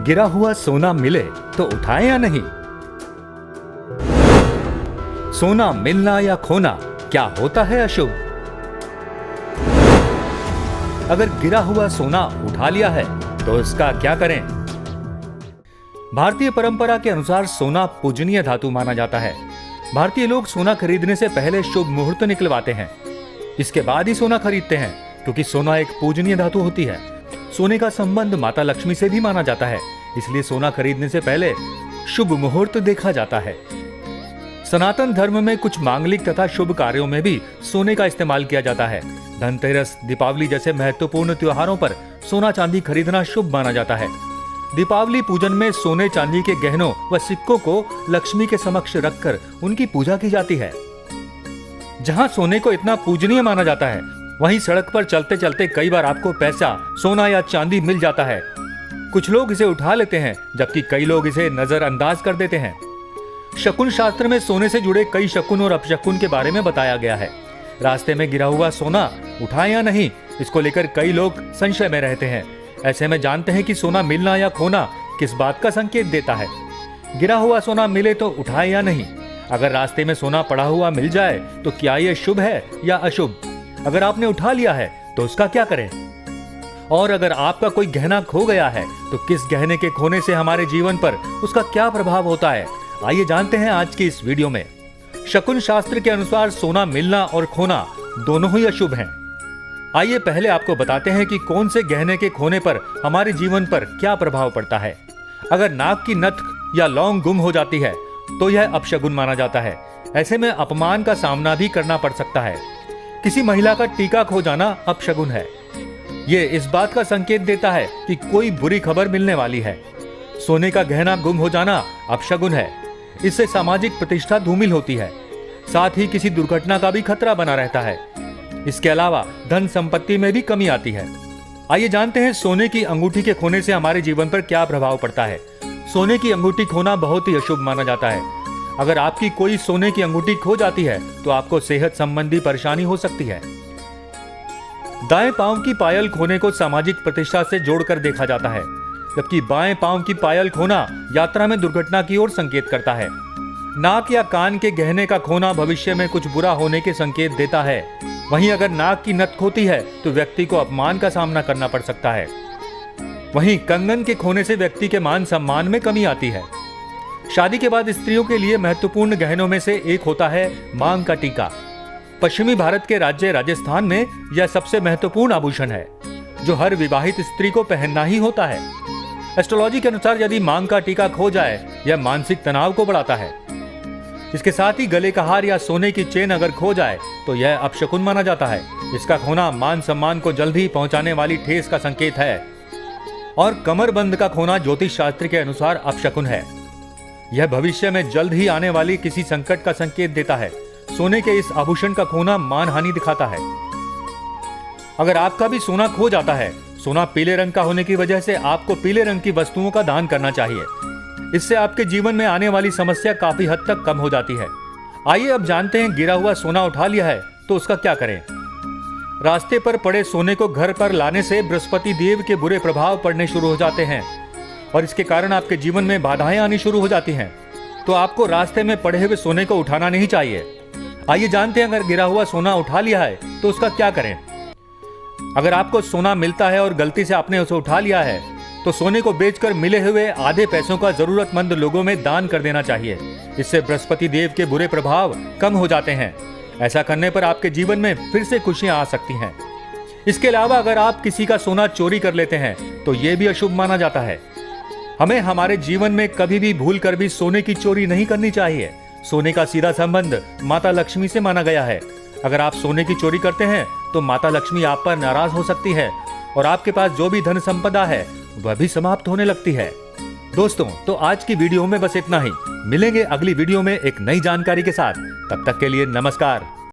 गिरा हुआ सोना मिले तो उठाएं या नहीं? सोना मिलना या खोना क्या होता है अशुभ? अगर गिरा हुआ सोना उठा लिया है तो इसका क्या करें? भारतीय परंपरा के अनुसार सोना पूजनीय धातु माना जाता है। भारतीय लोग सोना खरीदने से पहले शुभ मुहूर्त निकलवाते हैं, इसके बाद ही सोना खरीदते हैं, क्योंकि सोना एक पूजनीय धातु होती है। सोने का संबंध माता लक्ष्मी से भी माना जाता है, इसलिए सोना खरीदने से पहले शुभ मुहूर्त देखा जाता है। सनातन धर्म में कुछ मांगलिक तथा शुभ कार्यों में भी सोने का इस्तेमाल किया जाता है। धनतेरस, दीपावली जैसे महत्वपूर्ण त्योहारों पर सोना चांदी खरीदना शुभ माना जाता है। दीपावली पूजन में सोने चांदी के गहनों व सिक्कों को लक्ष्मी के समक्ष रखकर उनकी पूजा की जाती है। जहां सोने को इतना पूजनीय माना जाता है, वहीं सड़क पर चलते चलते कई बार आपको पैसा, सोना या चांदी मिल जाता है। कुछ लोग इसे उठा लेते हैं, जबकि कई लोग इसे नजरअंदाज कर देते हैं। शकुन शास्त्र में सोने से जुड़े कई शकुन और अपशकुन के बारे में बताया गया है। रास्ते में गिरा हुआ सोना उठाएं या नहीं, इसको लेकर कई लोग संशय में रहते हैं। ऐसे में जानते हैं कि सोना मिलना या खोना किस बात का संकेत देता है। गिरा हुआ सोना मिले तो उठाएं या नहीं? अगर रास्ते में सोना पड़ा हुआ मिल जाए तो क्या यह शुभ है या अशुभ? अगर आपने उठा लिया है तो उसका क्या करें? और अगर आपका कोई गहना खो गया है तो किस गहने के खोने से हमारे जीवन पर उसका क्या प्रभाव होता है? आइए जानते हैं आज की इस वीडियो में। शकुन शास्त्र के अनुसार सोना मिलना और खोना दोनों ही अशुभ हैं। आइए पहले आपको बताते हैं कि कौन से गहने के खोने पर हमारे जीवन पर क्या प्रभाव पड़ता है। अगर नाक की नथ या लौंग गुम हो जाती है तो यह अपशगुन माना जाता है। ऐसे में अपमान का सामना भी करना पड़ सकता है। किसी महिला का टीका खो जाना अपशगुन है। ये इस बात का संकेत देता है कि कोई बुरी खबर मिलने वाली है। सोने का गहना गुम हो जाना अपशगुन है। इससे सामाजिक प्रतिष्ठा धूमिल होती है, साथ ही किसी दुर्घटना का भी खतरा बना रहता है। इसके अलावा धन संपत्ति में भी कमी आती है। आइए जानते हैं सोने की अंगूठी के खोने से हमारे जीवन पर क्या प्रभाव पड़ता है। सोने की अंगूठी खोना बहुत ही अशुभ माना जाता है। अगर आपकी कोई सोने की अंगूठी खो जाती है तो आपको सेहत संबंधी परेशानी हो सकती है। दाएं पांव की पायल खोने को सामाजिक प्रतिष्ठा से जोड़कर देखा जाता है, जबकि बाएं पांव की पायल खोना यात्रा में दुर्घटना की ओर संकेत करता है। नाक या कान के गहने का खोना भविष्य में कुछ बुरा होने के संकेत देता है। वहीं अगर नाक की नथ खोती है तो व्यक्ति को अपमान का सामना करना पड़ सकता है। वहीं कंगन के खोने से व्यक्ति के मान सम्मान में कमी आती है। शादी के बाद स्त्रियों के लिए महत्वपूर्ण गहनों में से एक होता है मांग का टीका। पश्चिमी भारत के राज्य राजस्थान में यह सबसे महत्वपूर्ण आभूषण है, जो हर विवाहित स्त्री को पहनना ही होता है। एस्ट्रोलॉजी के अनुसार यदि मांग का टीका खो जाए, यह मानसिक तनाव को बढ़ाता है। इसके साथ ही गले का हार या सोने की चेन अगर खो जाए तो यह अपशकुन माना जाता है। इसका खोना मान सम्मान को जल्दी पहुंचाने वाली ठेस का संकेत है। और कमरबंद का खोना ज्योतिष शास्त्र के अनुसार अपशकुन है। यह भविष्य में जल्द ही आने वाली किसी संकट का संकेत देता है। सोने के इस आभूषण का खोना मानहानि दिखाता है। अगर आपका भी सोना खो जाता है, सोना पीले रंग का होने की वजह से आपको पीले रंग की वस्तुओं का दान करना चाहिए। इससे आपके जीवन में आने वाली समस्या काफी हद तक कम हो जाती है। आइए अब जानते हैं, गिरा हुआ सोना उठा लिया है तो उसका क्या करें। रास्ते पर पड़े सोने को घर पर लाने से बृहस्पति देव के बुरे प्रभाव पड़ने शुरू हो जाते हैं और इसके कारण आपके जीवन में बाधाएं आनी शुरू हो जाती हैं। तो आपको रास्ते में पड़े हुए सोने को उठाना नहीं चाहिए। आइए जानते हैं, अगर गिरा हुआ सोना उठा लिया है तो उसका क्या करें। अगर आपको सोना मिलता है और गलती से आपने उसे उठा लिया है तो सोने को बेचकर मिले हुए आधे पैसों का जरूरतमंद लोगों में दान कर देना चाहिए। इससे बृहस्पति देव के बुरे प्रभाव कम हो जाते हैं। ऐसा करने पर आपके जीवन में फिर से खुशियां आ सकती हैं। इसके अलावा अगर आप किसी का सोना चोरी कर लेते हैं तो यह भी अशुभ माना जाता है। हमें हमारे जीवन में कभी भी भूल कर भी सोने की चोरी नहीं करनी चाहिए। सोने का सीधा संबंध माता लक्ष्मी से माना गया है। अगर आप सोने की चोरी करते हैं तो माता लक्ष्मी आप पर नाराज हो सकती है और आपके पास जो भी धन संपदा है वह भी समाप्त होने लगती है। दोस्तों, तो आज की वीडियो में बस इतना ही। मिलेंगे अगली वीडियो में एक नई जानकारी के साथ। तब तक के लिए नमस्कार।